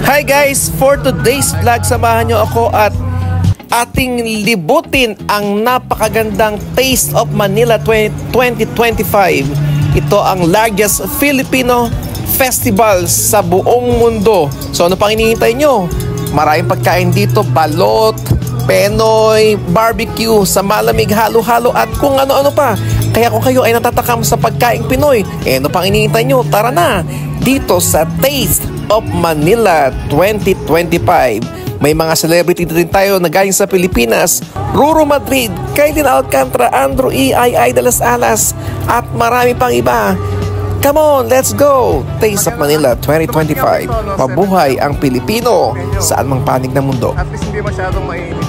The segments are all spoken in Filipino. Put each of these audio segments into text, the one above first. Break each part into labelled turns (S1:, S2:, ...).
S1: Hi guys! For today's vlog, samahan nyo ako at ating libutin ang napakagandang Taste of Manila 2025. Ito ang largest Filipino festival sa buong mundo. So ano pang hinihintay nyo? Maraming pagkain dito, balot, Penoy, barbecue, sa malamig, halo-halo at kung ano-ano pa. Kaya kung kayo ay natatakam sa pagkain Pinoy, ano pang hinihintay nyo? Tara na! Dito sa Taste of Manila 2025. May mga celebrity din tayo na galing sa Pilipinas. Ruru Madrid, Kailin Alcantara, Andrew E. I. de las Alas at marami pang iba. Come on, let's go! Taste of Manila 2025. Mabuhay ang Pilipino saan mang panig ng mundo.
S2: At least hindi masyadong mainit.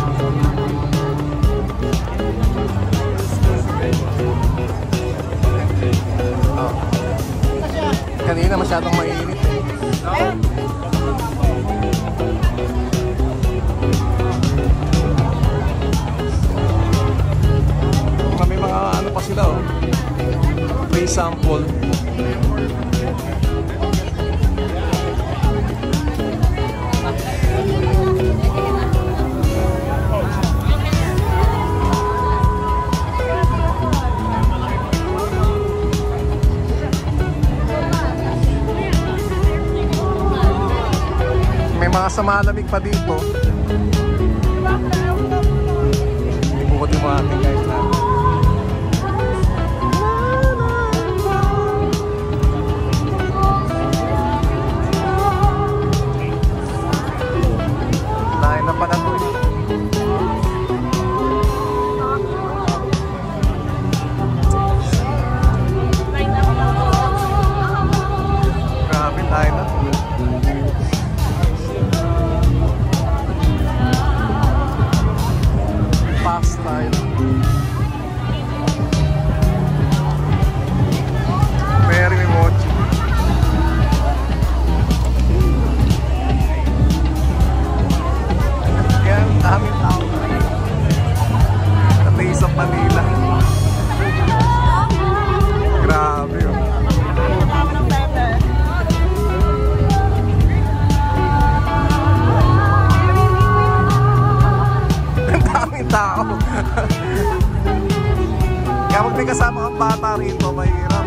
S2: Kanina masyadong mainit. May mga ano pa sila, oh. May sample. Mga sa malamig pa dito. Ibukod yung mga ating guys natin. Lain na pa na to. Grabe, lain na. Very mochi. Yan, daming tao. Sa Taste of Manila. Grabe yun. Ang daming tao. Kapag may kasama kang bata rito, mahirap.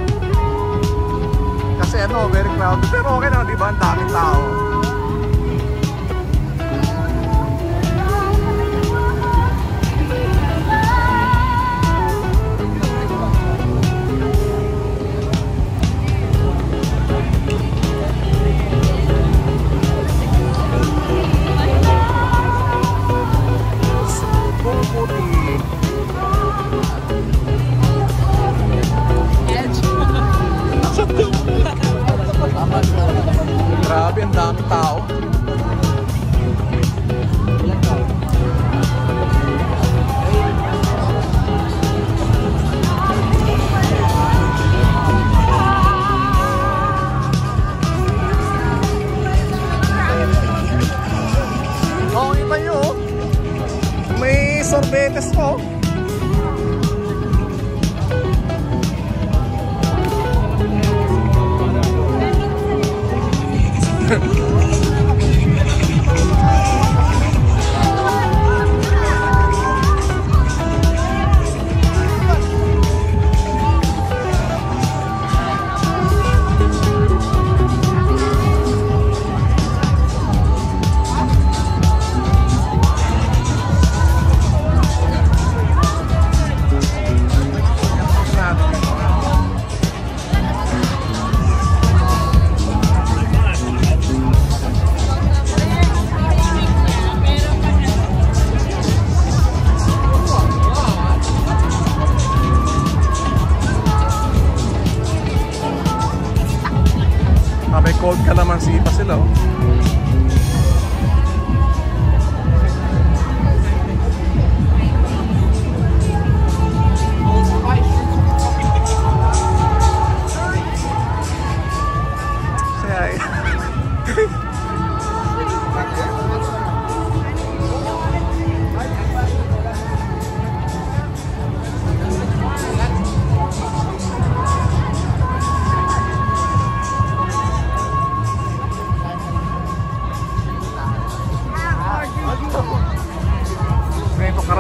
S2: Kasi ano, very crowded. Pero okay na, di ba? Ang daming tao. Grabe, ang daming tao. Oh, kita nyo, may sorbetes po. May cold calamansi pa sila, oh.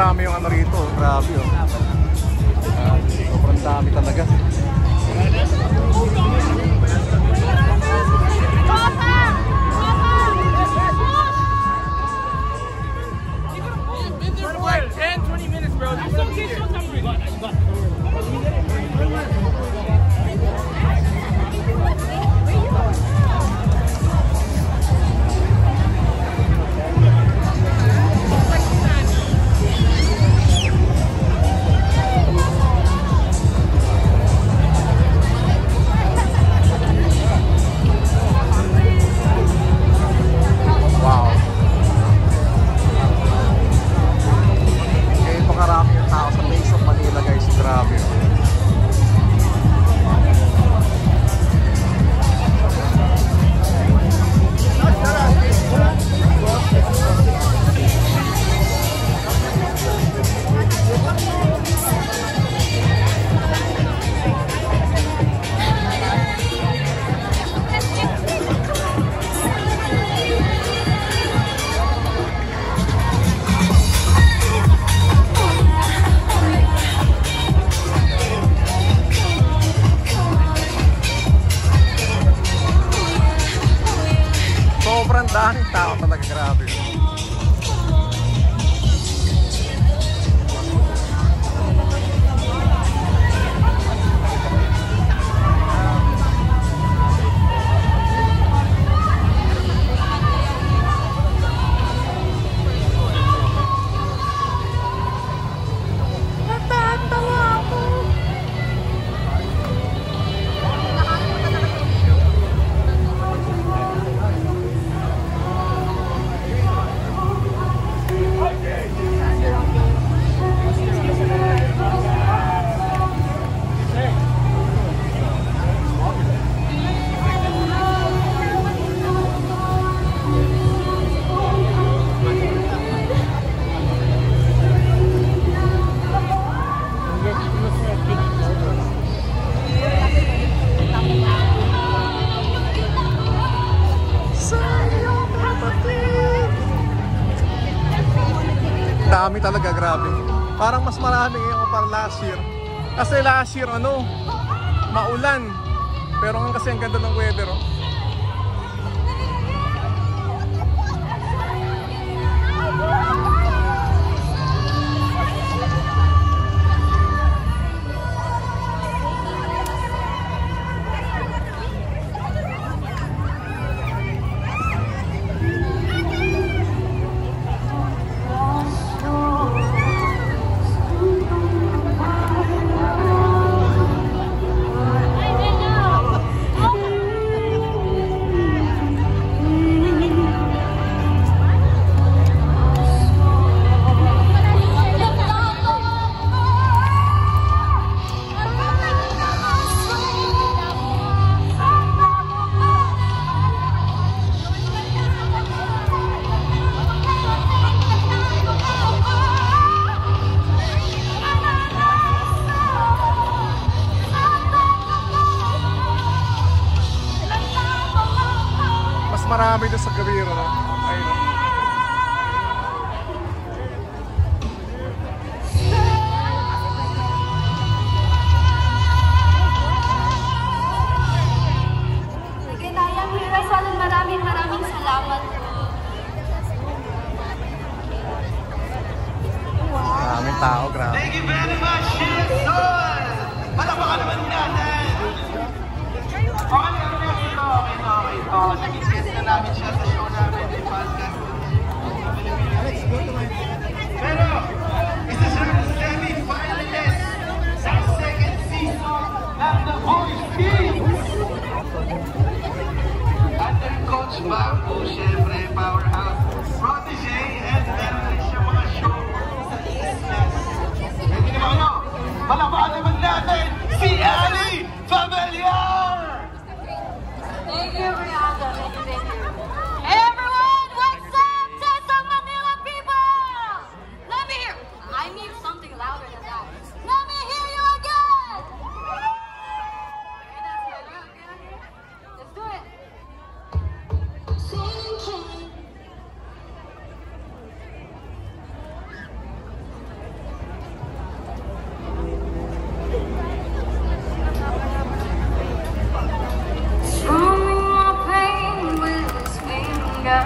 S2: marami yung ano rito. Grabe oh. Sobrang dami talaga.
S3: Like 10, 20 minutes, bro. Do something here.
S2: Sobrang daming tao talaga, grabe. Dami talaga, grabe. Parang mas marami ngayon para last year. Kasi last year, ano, maulan. Pero ngayon kasi ang ganda ng weather, oh. Marami doon sa Gabiro, no? Ayun, no?
S4: Ginayang Mirasan, maraming salamat po.
S2: Maraming tao, grabe.
S5: Thank you very much, Jason! Palapakan naman natin! Okay. Nag-guest na namin siya sa show namin ng podcast. Pero, isa siya ang semi-finalist sa second season ng The Voice Kids! Under Coach Bamboo, syempre, powerhouse, protege, and meron rin siya mga show sa ESS. Pwede naman kayo, palapakan naman natin si Ali Familiar!
S4: Thank you, Rihanna. Thank you. Hey everyone, what's up, Tessa Manila people? Let me hear. I need something louder than that. Let me hear you again. Okay, that's better. Okay. Let's do it. guy,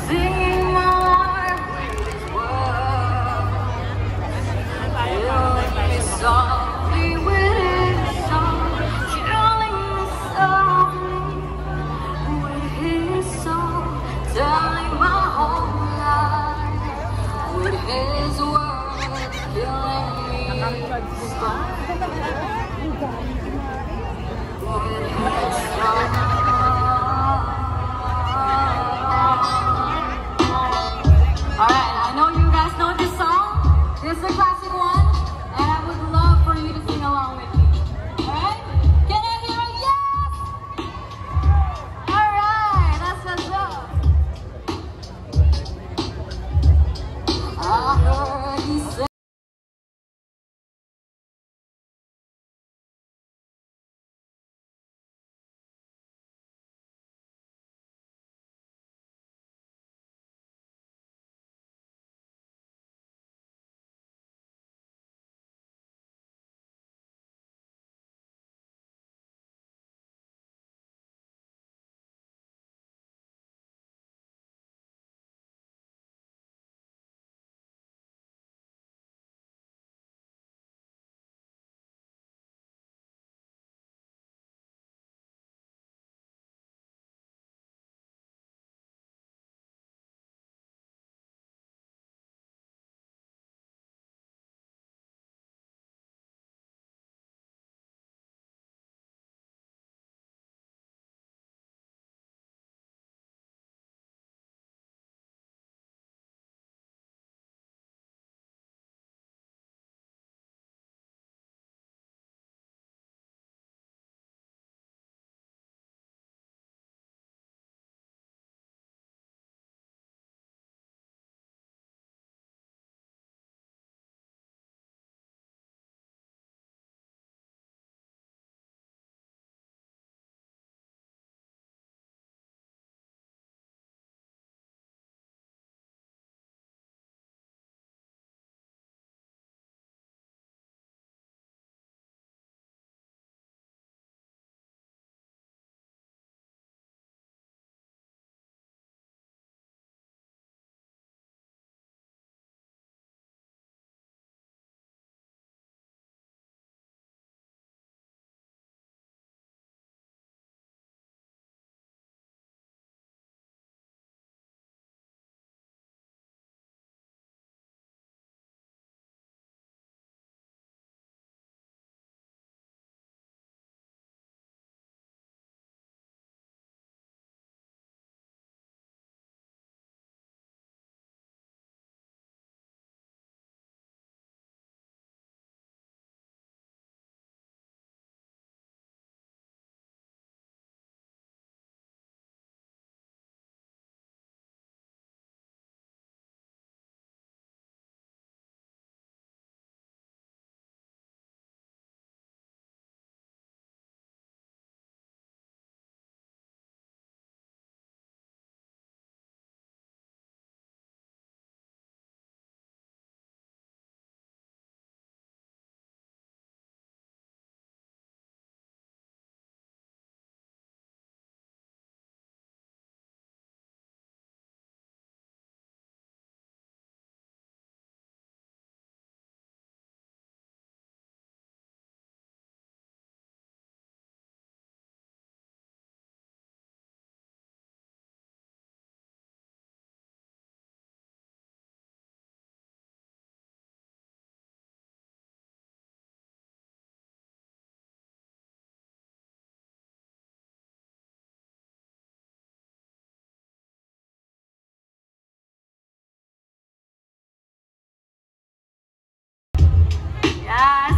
S4: singing my life with his words, filling me softly with his song, killing me softly with his song, telling my whole life with his words, killing me softly. Alright, I know you guys know this song. This is a classic one, and I would love for you to sing along with me. Alright? Can I hear a yes? Alright, that's what's up. I heard he said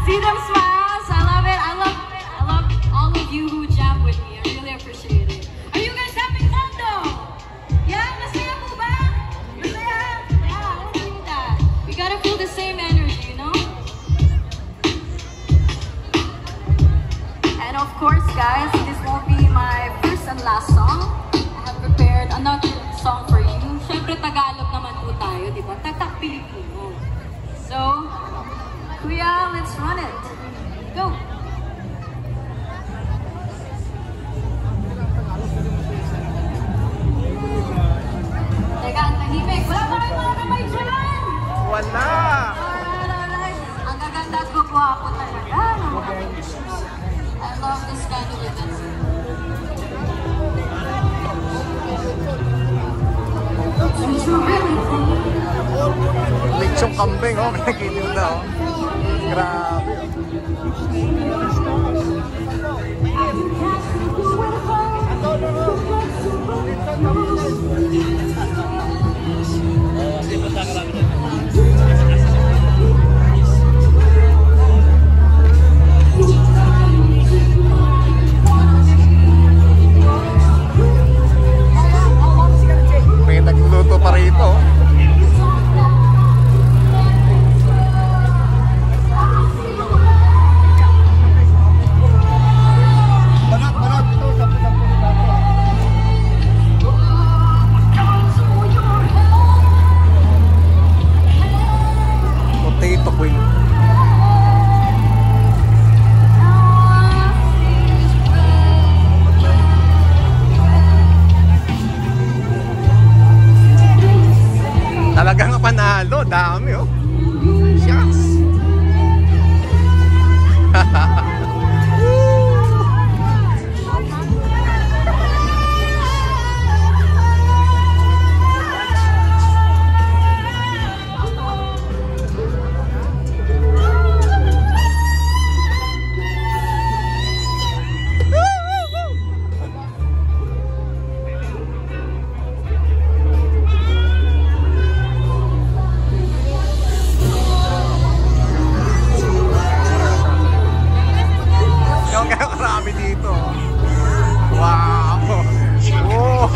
S4: see them smiles. I love it. I love all of you who jam with me. I really appreciate it. Are you guys having fun though? Yeah, masaya po ba? Masaya? Yeah, I want to do that. We gotta feel the same energy, you know? And of course, guys, this won't be my first and last song. I have prepared another song for you. Syempre, Tagalog naman po tayo, di ba? Tatak Pilipino. So, Kuya, let's run it. Go! Wala pa kayo mga kamay dyan!
S2: Wala!
S4: Alright. Ang gaganda at gugwapo talaga. I love this kind of event.
S2: Lechong kambing, oh. Pinagiliw na, oh. Grabe. May nagluluto pa rito. Potato queen. Talagang panalo, dami, oh. Shucks. Yung kaya karami dito. Wow! Oh!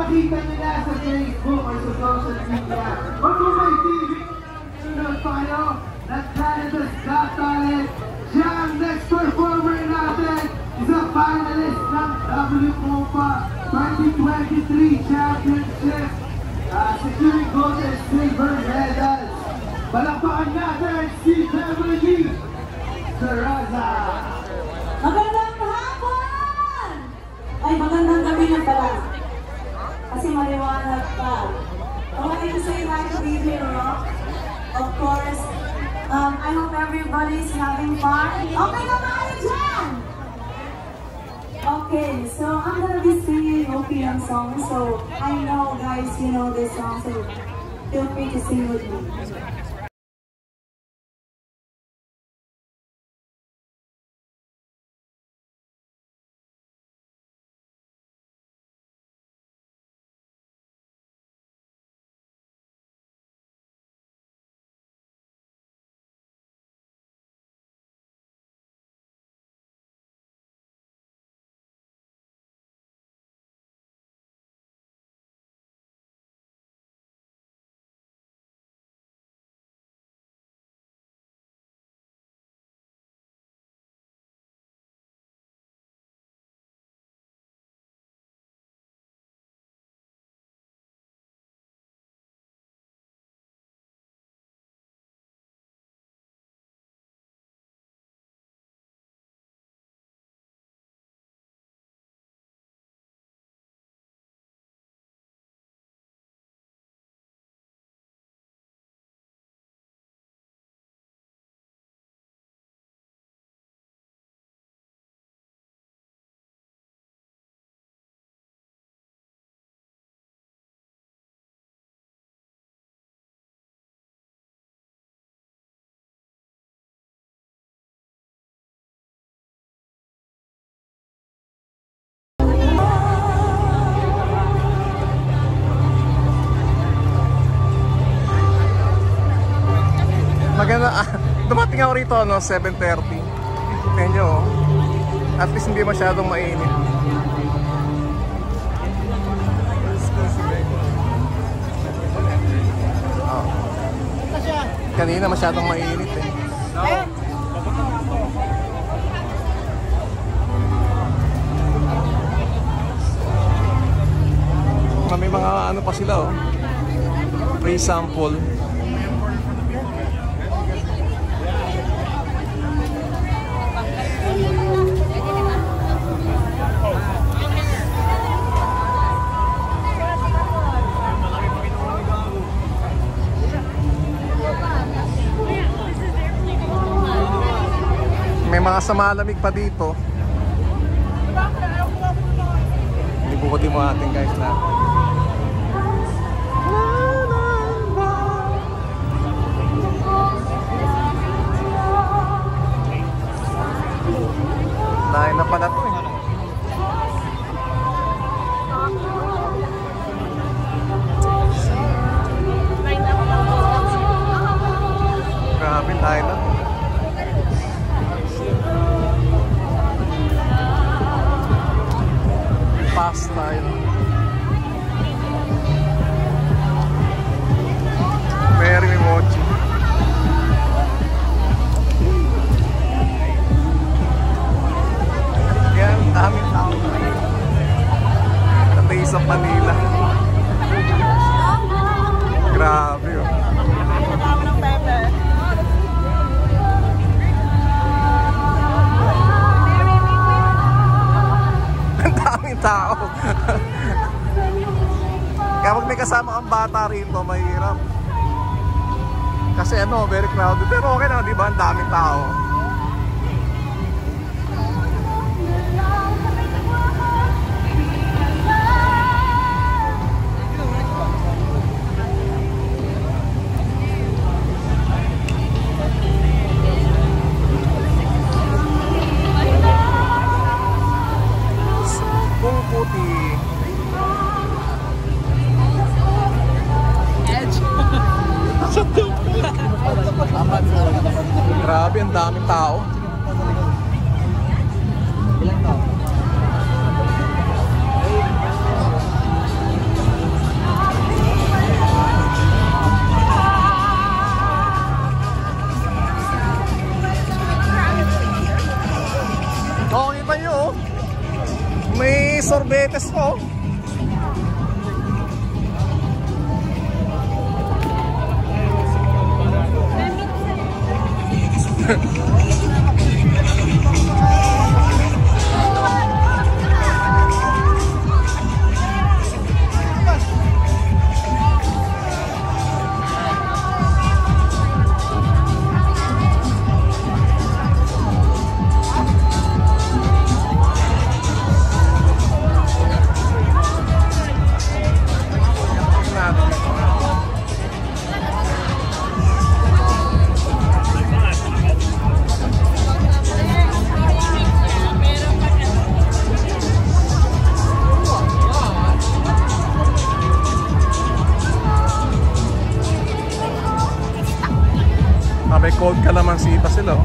S5: makita nyo na sa Facebook or sa social media. Or kung may TV, sunod pa kayo na Canada's Got Talent. Siya ang next performer natin is a finalist ng WCOPA 2023 Championship. Securing gold and silver medals. Palakpakan natin si Beverly Saraza.
S4: Magandang hapon! Ay, magandang gabi na pala. Kasi maliwanag pa. I wanted to say hi to DJ Rock. Of course, I hope everybody's having fun. Okay na tayo dyan! Okay, so I'm gonna be singing OPM songs. So I know guys, you know this song, so feel free to sing with me.
S2: Maganda, dumating ako rito, no, 7:30. Tingnan nyo, at least hindi masyadong mainit. Oh. Kanina masyadong mainit eh. May mga ano pa sila, oh. Free sample. May mga samalamig pa dito. Ibukutin mo natin, guys, na dahil na pala to eh. Grabe, dahil na. Pasta yun. Very mochi. Yan, daming tao. The Taste of Manila. Grabe yun. Ang daming tao. Kapag may kasama kang bata rito, mahirap. Kasi ano, very crowded. Pero okay na, di ba? Ang daming tao. Sapong puti. Grabe, ang daming tao. Ilang tao? Oo, kita nyo, oh. May sorbetes po. May cold calamansi pa sila, oh.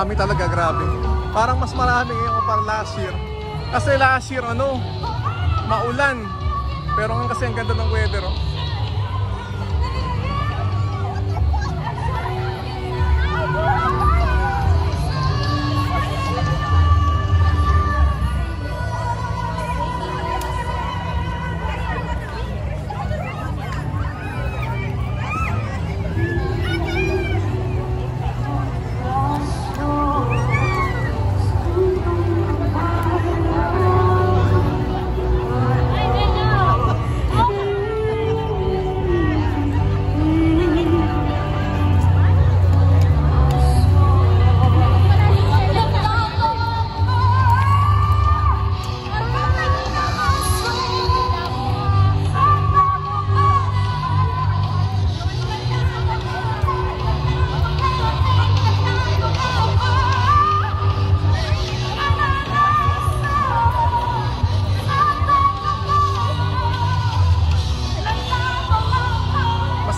S2: Marami talaga, grabe. Parang mas marami ngayon para last year. Kasi last year, ano, maulan. Pero ngayon kasi ang ganda ng weather, oh.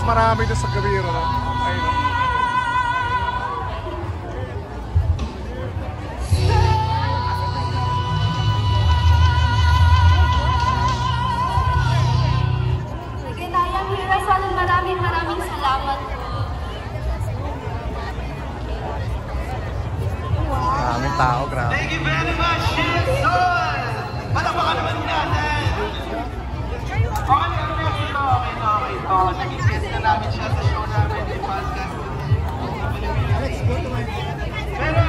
S2: Marami doon sa Gabiro, no? Ayun.
S4: Sige, Nayang Hirasal, maraming salamat.
S2: Maraming tao, grabe.
S5: Thank you very much, Shinson! Palakpakan naman natin! Okay, naging guest na namin siya sa show namin ng podcast. Pero,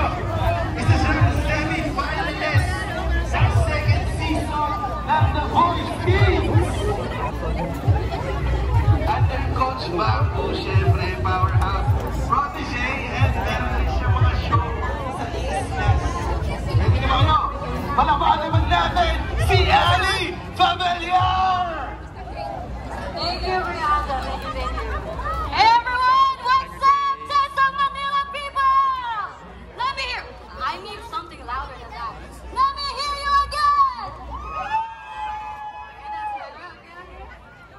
S5: isa siya ang semi-finalist sa second season ng The Voice Kids. Under Coach Bambu, syempre, powerhouse, protege, and meron rin siya mga show sa Eastness. Pwede naman kayo, palakpakan naman natin si Ali Familiar!
S4: Thank you, Rihanna. Thank you. Hey, everyone! What's up, Tessa Manila people? Let me hear. I need something louder than that. Let me hear you again! Okay, that's better. Okay.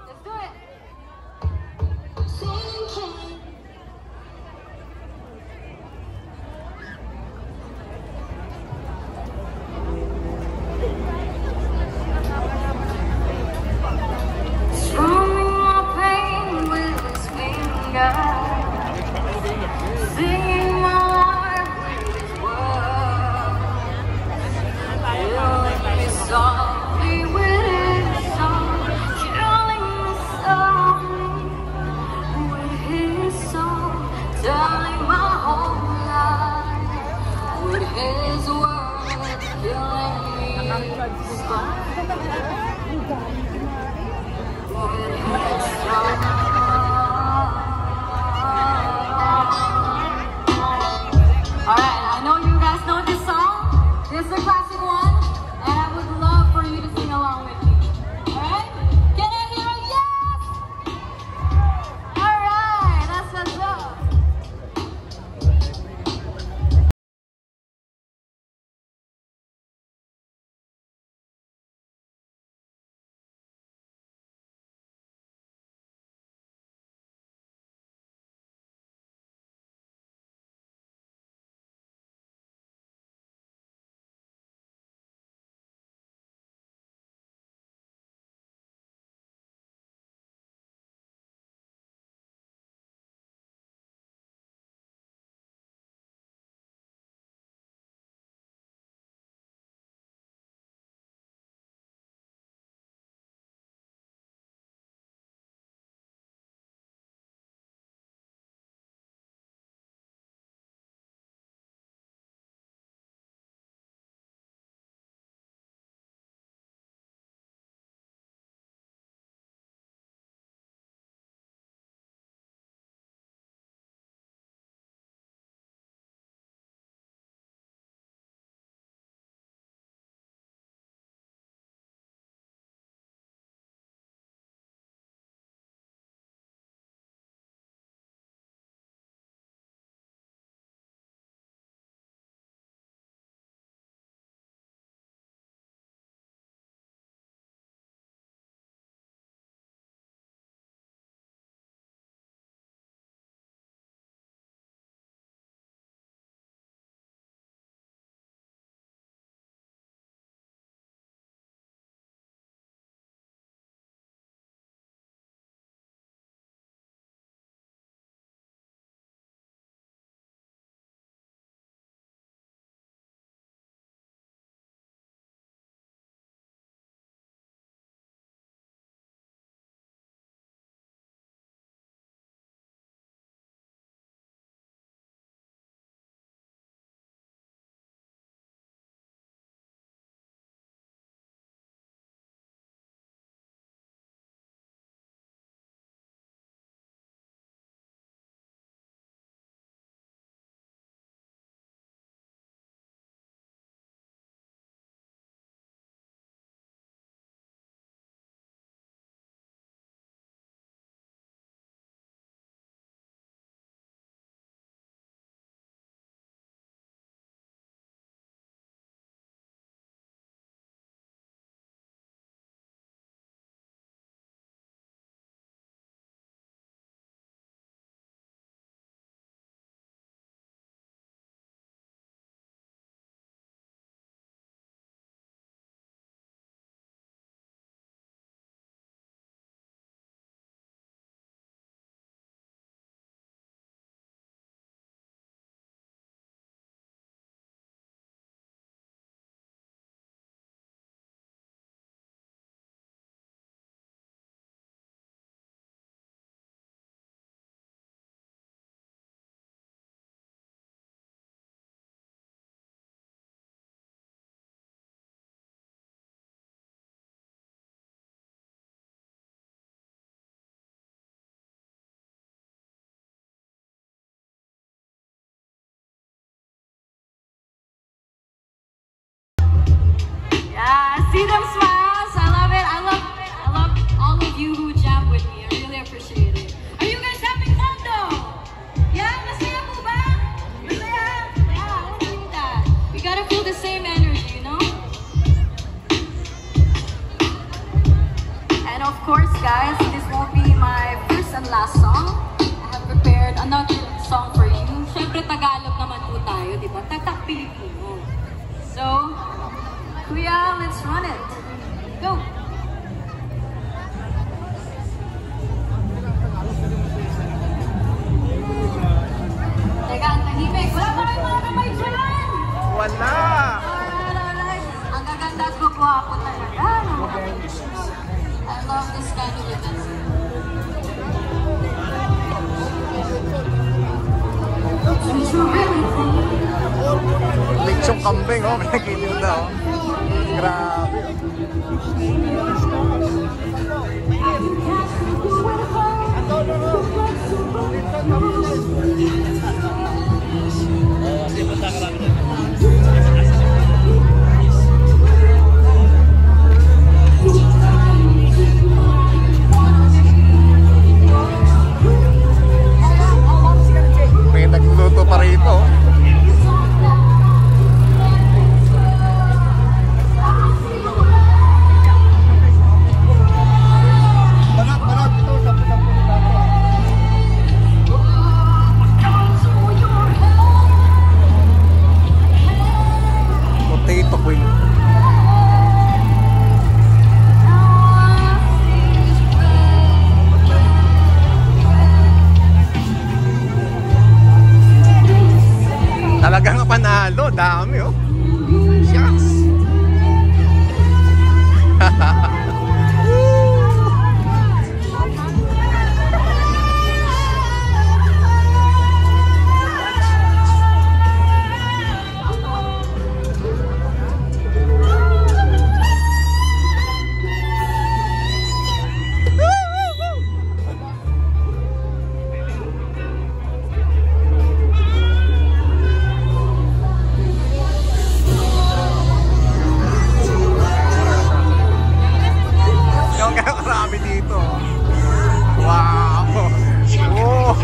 S4: Let's do it. See them smiles? I love it. I love all of you who jam with me. I really appreciate it. Are you guys having fun though? Yeah, masaya po ba? Masaya? Yeah, I like that. We gotta feel the same energy, you know? And of course, guys, this won't be my first and last song. I have prepared another song for you. Siyempre, Tagalog naman po tayo, di ba? Tatak Pilipino. So, Kuya, let's run it. Go! Teka, ang tahimik. Wala pa rin mga kamay dyan!
S2: Wala!
S4: Alright. Ang gaganda at gugwapo talaga. I love this kind of event.
S2: Lechong kambing, oh. Pinagkitinda, oh. Grabe, may nagluluto pa rito. Potato queen. Talagang panalo, dami oh. Shucks. Marami dito. Wow. Oh.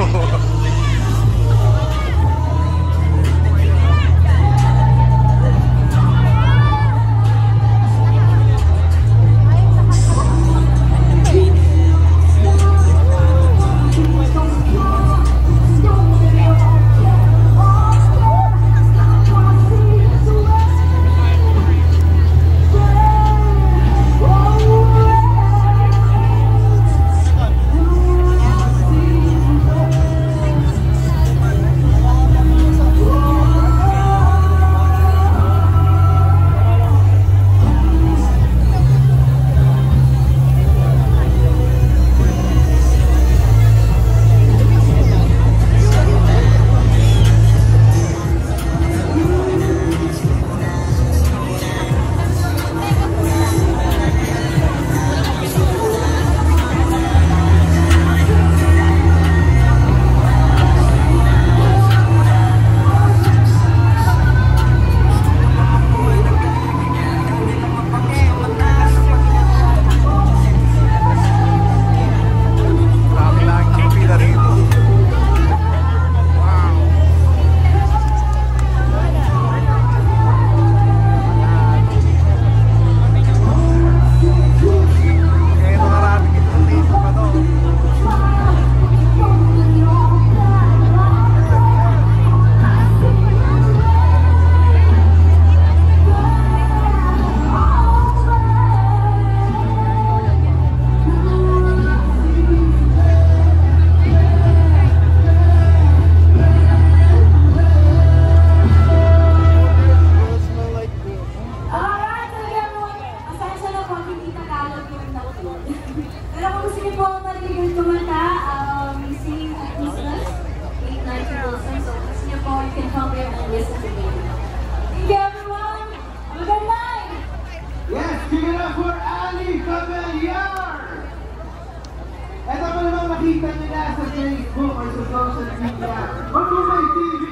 S5: makita nyo na sa Facebook or sa social media. Or kung may TV,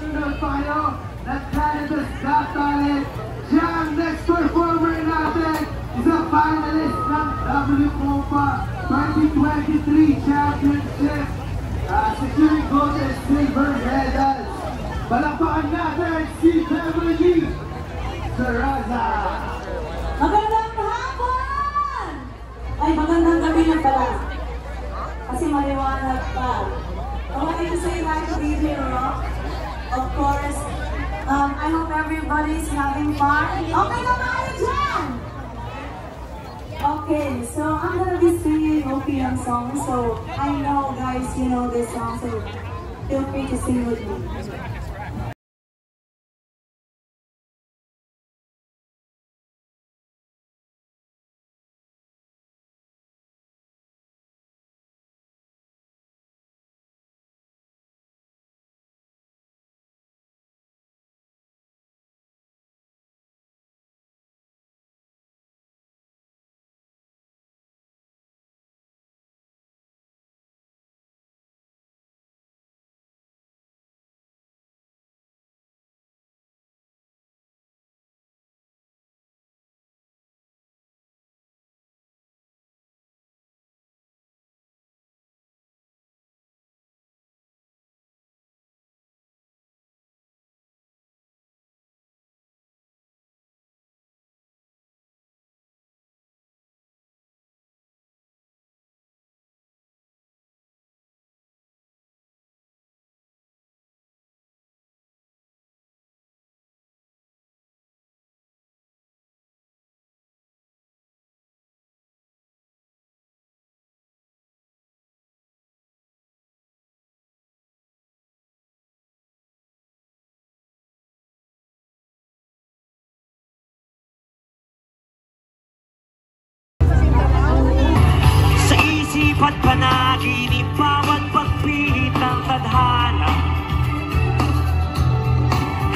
S5: sunod tayo na Canada's Got Talent. Siya ang next performer natin. Unicopa 2023 Championship, securing gold and silver medals. Palakpakan natin si Beverly Saraza.
S6: Magandang hapon! Ay, magandang gabi na pala. Kasi maliwanag pa. I wanted to say hi to DJ Rock. Of course, I hope everybody's having fun. Okay na ba kayo dyan? Okay, so I'm gonna be singing OPM songs. So I know guys, you know this song, so feel free to sing with me.
S7: At panaginip, bawat pagpilit ng tadhana,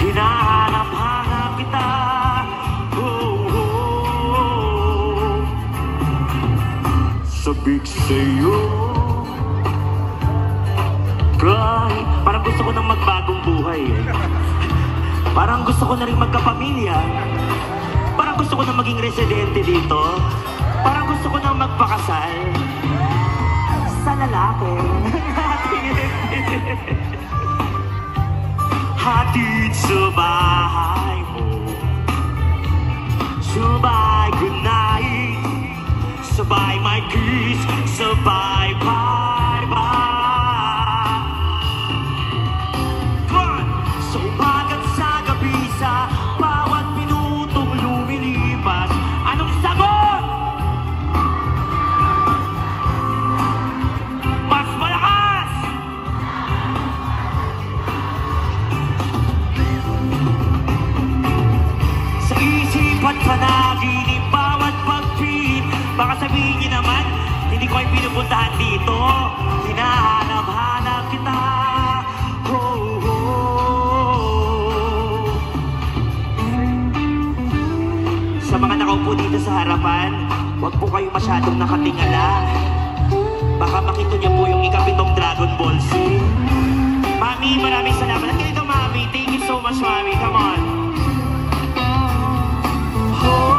S7: hinahanap-hanap kita. Sabik sa'yo, cry. Parang gusto ko nang magbagong buhay eh. Parang gusto ko na rin magkapamilya. Parang gusto ko na maging residente dito. Parang gusto ko nang magpakasal sa lalaki. Hatid sa bahay mo, sabay goodnight, sabay my kiss, sabay bye-bye. So umagat sa gabi, sa bawat minutong lumilipas, anong sagot? Mas malakas! Sa isip at panaginip, bawat pagpit, baka sabihin niyo naman, hindi ko ay pinupuntahan dito. Hinahanap-hanap kita. Oh, oh. Sa mga nakaupo dito sa harapan, huwag po kayo masyadong nakatingala. Baka makita niyo po yung ikapitong Dragon Ball Z. Mami, maraming salamat. At ganito, Mami. Thank you so much, Mami. Come on. Oh,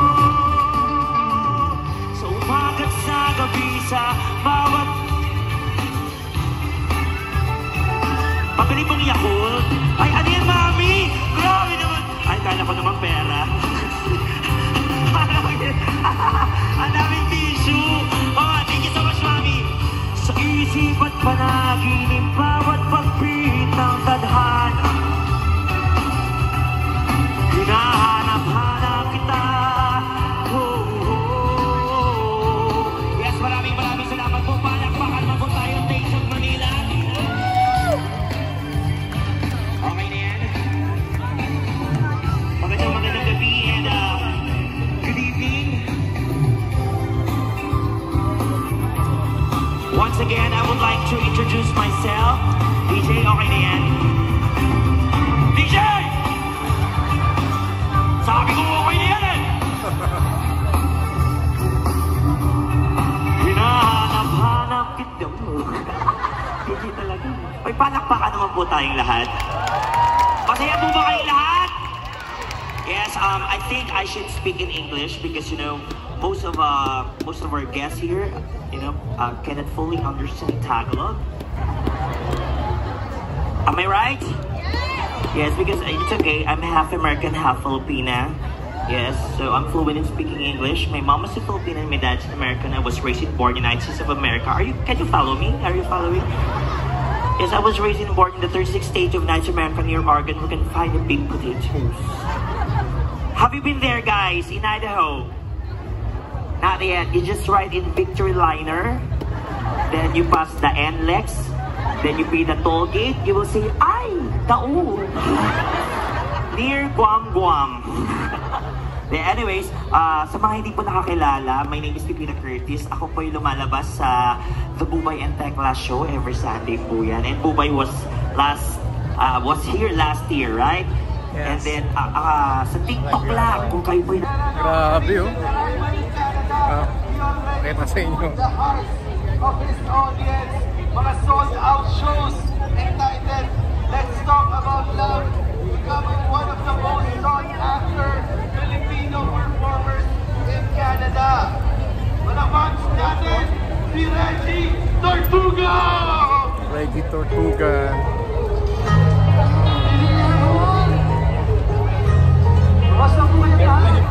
S7: sa umagat sa gabi, sa bawat pabili pong Yakult. Ay, ano yan, Mami? Grabe naman. Ay, kala ko naman pera. Ang daming tissue. Oh, thank you so much, Mami. Sa isip at panaginip, bawat pagpit ng tadhana, hinahanap-hanap kita. Oh, oh. Yes, maraming salamat po. Palakpakan mo po tayo, Taste of Manila. Okay na yan? Magandang gabi and good evening. Once again, I would like to introduce myself. DJ, okay na yan? DJ! Sabi ko okay na yan eh! Hinahanap-hanap kita mo. Hindi talaga. May palakpakan naman po tayong lahat. Masaya po ba kayong lahat? Yes, I think I should speak in English because, you know, most of our guests here, cannot fully understand Tagalog. Am I right? Yes, because it's okay. I'm half American, half Filipina. Yes, so I'm fluent in speaking English. My mom is a Filipina and my dad's an American. I was raised and born in the United States of America. Can you follow me? Are you following? Yes, I was raised and born in the 36th state of United America near Oregon. We can find the big potatoes. Have you been there, guys, in Idaho? Not yet. You just ride in Victory Liner. Then you pass the NLEX. Then you pay the toll gate. You will say, ay, Taul. Near Guam. Anyways, sa mga hindi po nakakilala, my name is Pipina Curtis. Ako po yung lumalabas sa The Bubay and Tekla Show every Sunday po yan. And Bubay was here last year, right? Yes. And then, sa TikTok lang, kung kayo po yung...
S2: Grabe, oh. Kita sa inyo.
S5: The heart of his audience, mga sold out shows entitled Let's Talk About Love, becoming one of the most sought after Filipino performers in Canada. Manapans natin si Reggie Tortuga!
S2: Reggie Tortuga.
S5: Basta po yan.